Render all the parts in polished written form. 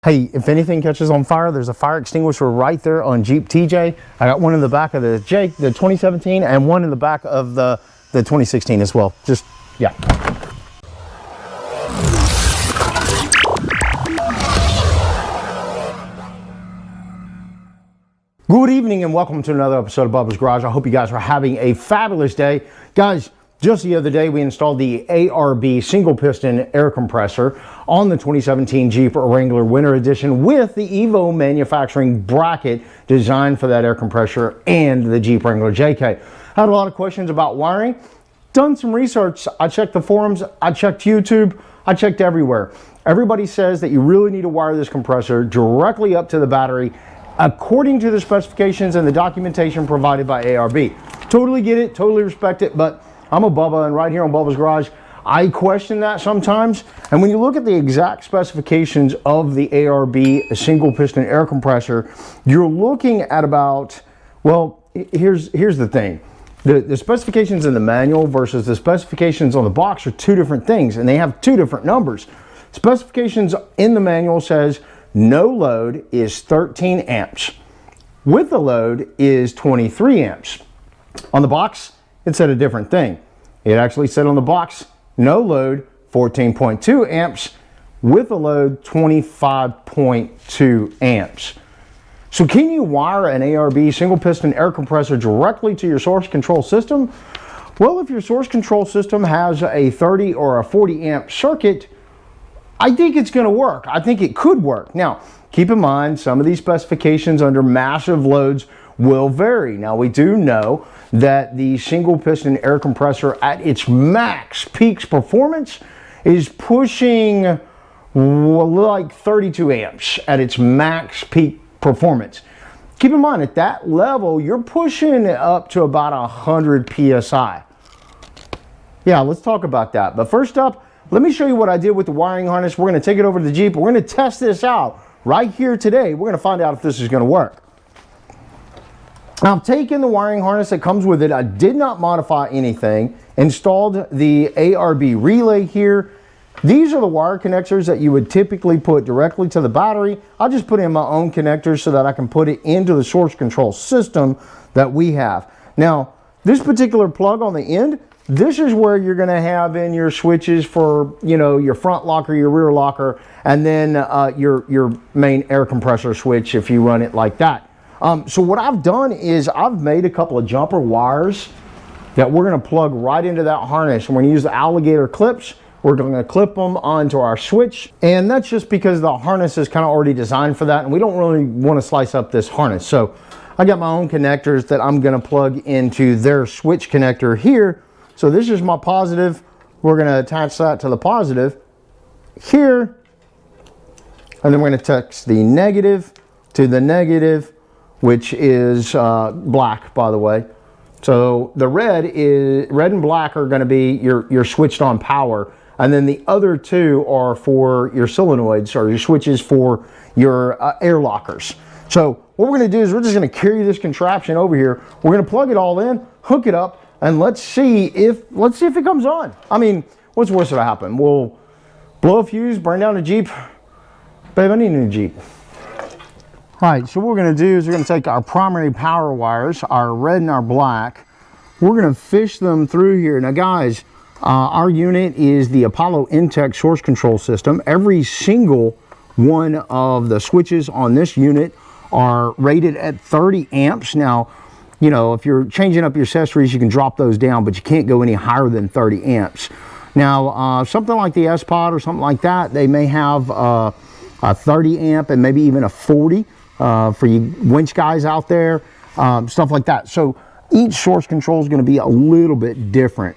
Hey, if anything catches on fire, there's a fire extinguisher right there on Jeep TJ. I got one in the back of the 2017 and one in the back of the 2016 as well. Just, yeah. Good evening and welcome to another episode of Bubba's Garage. I hope you guys are having a fabulous day. Guys, just the other day, we installed the ARB single piston air compressor on the 2017 Jeep Wrangler Winter Edition with the Evo manufacturing bracket designed for that air compressor and the Jeep Wrangler JK. I had a lot of questions about wiring. Done some research. I checked the forums, I checked YouTube, I checked everywhere. Everybody says that you really need to wire this compressor directly up to the battery according to the specifications and the documentation provided by ARB. Totally get it, totally respect it, but I'm a Bubba, and right here on Bubba's Garage, I question that sometimes. And when you look at the exact specifications of the ARB single piston air compressor, you're looking at about, well, here's the thing. The specifications in the manual versus the specifications on the box are two different things, and they have two different numbers. Specifications in the manual says no load is 13 amps. With the load is 23 amps. On the box, it said a different thing. It actually said on the box, no load, 14.2 amps, with a load, 25.2 amps. So can you wire an ARB single piston air compressor directly to your source control system? Well, if your source control system has a 30 or a 40 amp circuit, I think it's going to work. I think it could work. Now, keep in mind, some of these specifications under massive loads will vary. Now, we do know that the single piston air compressor at its max peaks performance is pushing like 32 amps at its max peak performance. Keep in mind, at that level, you're pushing up to about 100 PSI. Yeah, let's talk about that. But first up, let me show you what I did with the wiring harness. We're going to take it over to the Jeep. We're going to test this out right here today. We're going to find out if this is going to work. I've taken the wiring harness that comes with it. I did not modify anything. Installed the ARB relay here. These are the wire connectors that you would typically put directly to the battery. I just put in my own connectors so that I can put it into the source control system that we have. Now, this particular plug on the end, this is where you're going to have in your switches for, you know, your front locker, your rear locker, and then your main air compressor switch if you run it like that. So what I've done is I've made a couple of jumper wires that we're going to plug right into that harness. And we're going to use the alligator clips. We're going to clip them onto our switch. And that's just because the harness is kind of already designed for that. And we don't really want to slice up this harness. So I got my own connectors that I'm going to plug into their switch connector here. So this is my positive. We're going to attach that to the positive here. And then we're going to attach the negative to the negative, which is black, by the way. So the red and black are going to be your switched on power, and then the other two are for your solenoids or your switches for your air lockers. So what we're going to do is we're just going to carry this contraption over here. We're going to plug it all in, hook it up, and let's see if it comes on. I mean, what's worse that'll happen? We'll blow a fuse, burn down a Jeep. Babe, I need a new Jeep. All right, so what we're going to do is we're going to take our primary power wires, our red and our black. We're going to fish them through here. Now, guys, our unit is the Apollo Intech source control system. Every single one of the switches on this unit are rated at 30 amps. Now, you know, if you're changing up your accessories, you can drop those down, but you can't go any higher than 30 amps. Now, something like the S-Pod or something like that, they may have a 30 amp and maybe even a 40. For you winch guys out there, stuff like that. So each source control is going to be a little bit different.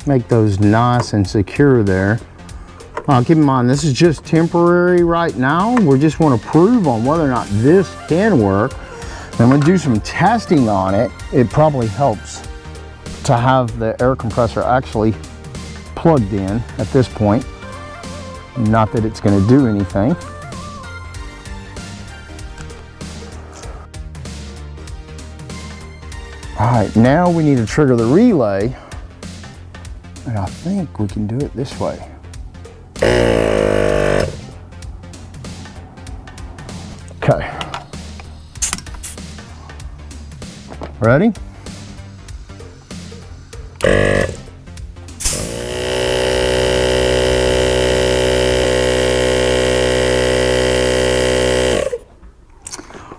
Make those nice and secure there. Keep in mind, this is just temporary right now. We just want to prove on whether or not this can work. And we'll do some testing on it. It probably helps to have the air compressor actually plugged in at this point. Not that it's going to do anything. All right, now we need to trigger the relay. And I think we can do it this way. Okay. Ready?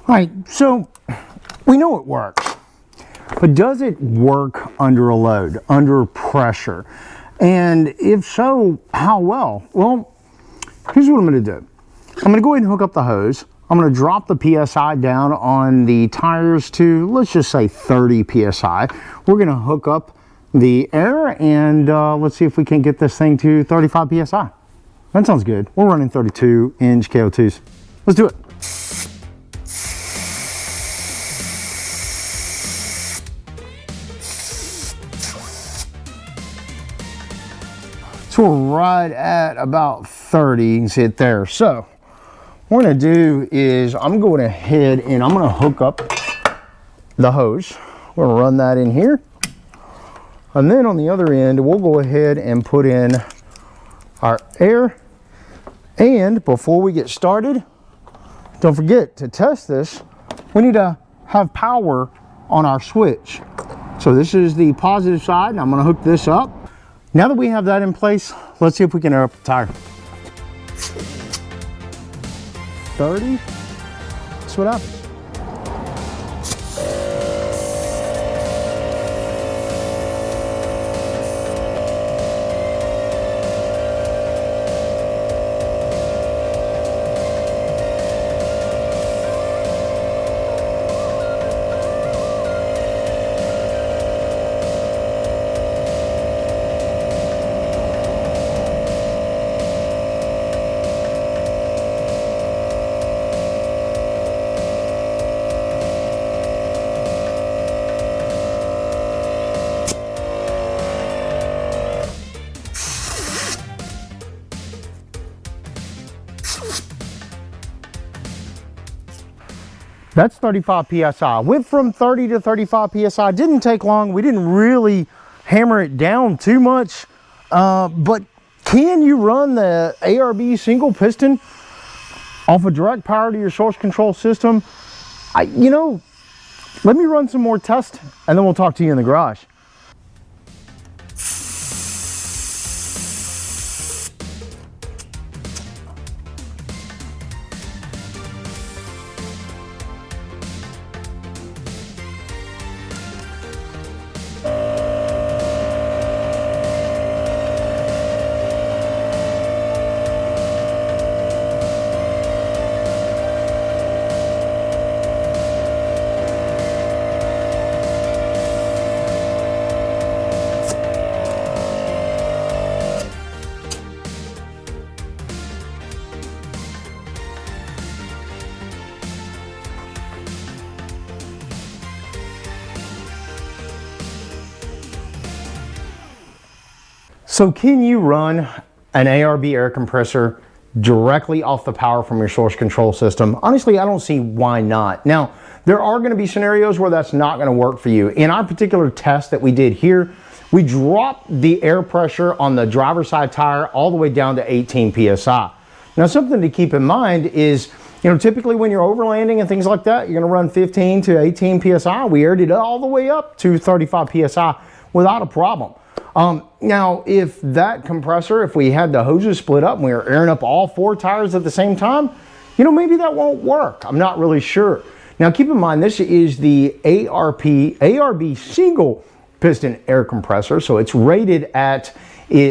All right, so we know it works, but does it work under a load, under pressure? And if so, how well? Well, here's what I'm going to do. I'm going to go ahead and hook up the hose. I'm going to drop the PSI down on the tires to, let's just say 30 PSI. We're going to hook up the air and let's see if we can get this thing to 35 PSI. That sounds good. We're running 32-inch KO2s. Let's do it. So we're right at about 30, you can see it there. So what we're gonna do is I'm going ahead and I'm gonna hook up the hose. We're gonna run that in here. And then on the other end, we'll go ahead and put in our air. And before we get started, don't forget to test this, we need to have power on our switch. So this is the positive side, and I'm gonna hook this up. Now that we have that in place, let's see if we can air up the tire. 30, that's what happens. That's 35 PSI. Went from 30 to 35 PSI. Didn't take long. We didn't really hammer it down too much. But can you run the ARB single piston off a direct power to your source control system? You know, let me run some more tests and then we'll talk to you in the garage. So can you run an ARB air compressor directly off the power from your source control system? Honestly, I don't see why not. Now, there are going to be scenarios where that's not going to work for you. In our particular test that we did here, we dropped the air pressure on the driver's side tire all the way down to 18 PSI. Now, something to keep in mind is, you know, typically when you're overlanding and things like that, you're going to run 15 to 18 PSI. We aired it all the way up to 35 PSI without a problem. Now, if that compressor, if we had the hoses split up and we were airing up all 4 tires at the same time, you know, maybe that won't work. I'm not really sure. Now, keep in mind, this is the ARB single piston air compressor. So it's rated at,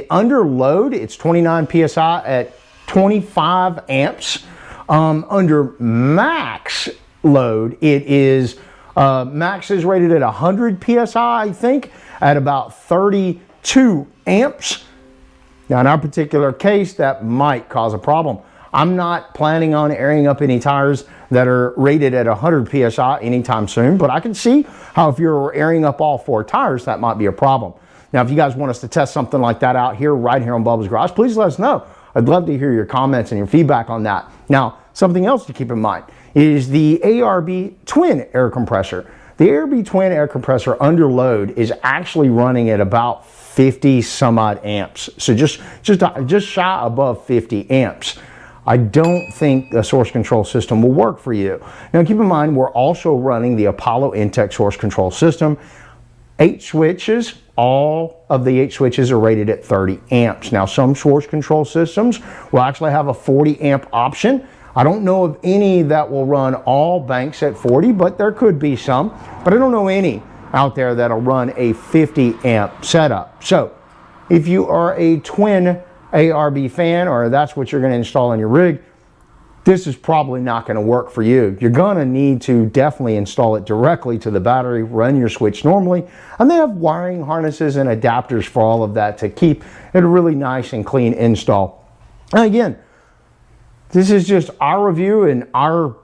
under load, it's 29 PSI at 25 amps. Under max load, it is, max is rated at 100 PSI, I think, at about 32 amps. Now, in our particular case, that might cause a problem. I'm not planning on airing up any tires that are rated at 100 PSI anytime soon, but I can see how if you're airing up all 4 tires, that might be a problem. Now, if you guys want us to test something like that out here, right here on Bubba's Garage, please let us know. I'd love to hear your comments and your feedback on that. Now, something else to keep in mind is the ARB twin air compressor. The ARB twin air compressor under load is actually running at about 50 some odd amps. So just shy above 50 amps. I don't think the source control system will work for you. Now keep in mind, we're also running the Apollo Intech source control system. 8 switches, all of the 8 switches are rated at 30 amps. Now some source control systems will actually have a 40 amp option. I don't know of any that will run all banks at 40, but there could be some. But I don't know any out there that'll run a 50 amp setup. So if you are a twin ARB fan, or that's what you're going to install in your rig, this is probably not going to work for you. You're going to need to definitely install it directly to the battery, run your switch normally, and they have wiring harnesses and adapters for all of that to keep it a really nice and clean install. And again, this is just our review and our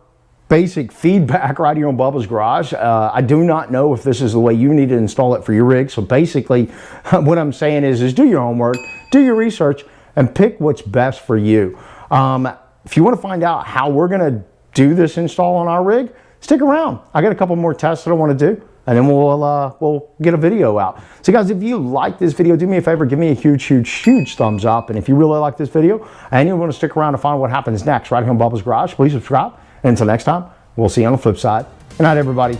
basic feedback right here on Bubba's Garage. I do not know if this is the way you need to install it for your rig. So basically what I'm saying is do your homework, do your research, and pick what's best for you. If you want to find out how we're going to do this install on our rig, stick around. I got a couple more tests that I want to do, and then we'll get a video out. So guys, if you like this video, do me a favor, give me a huge thumbs up. And if you really like this video and you want to stick around to find what happens next right here on Bubba's Garage, please subscribe. And until next time, we'll see you on the flip side. Good night, everybody.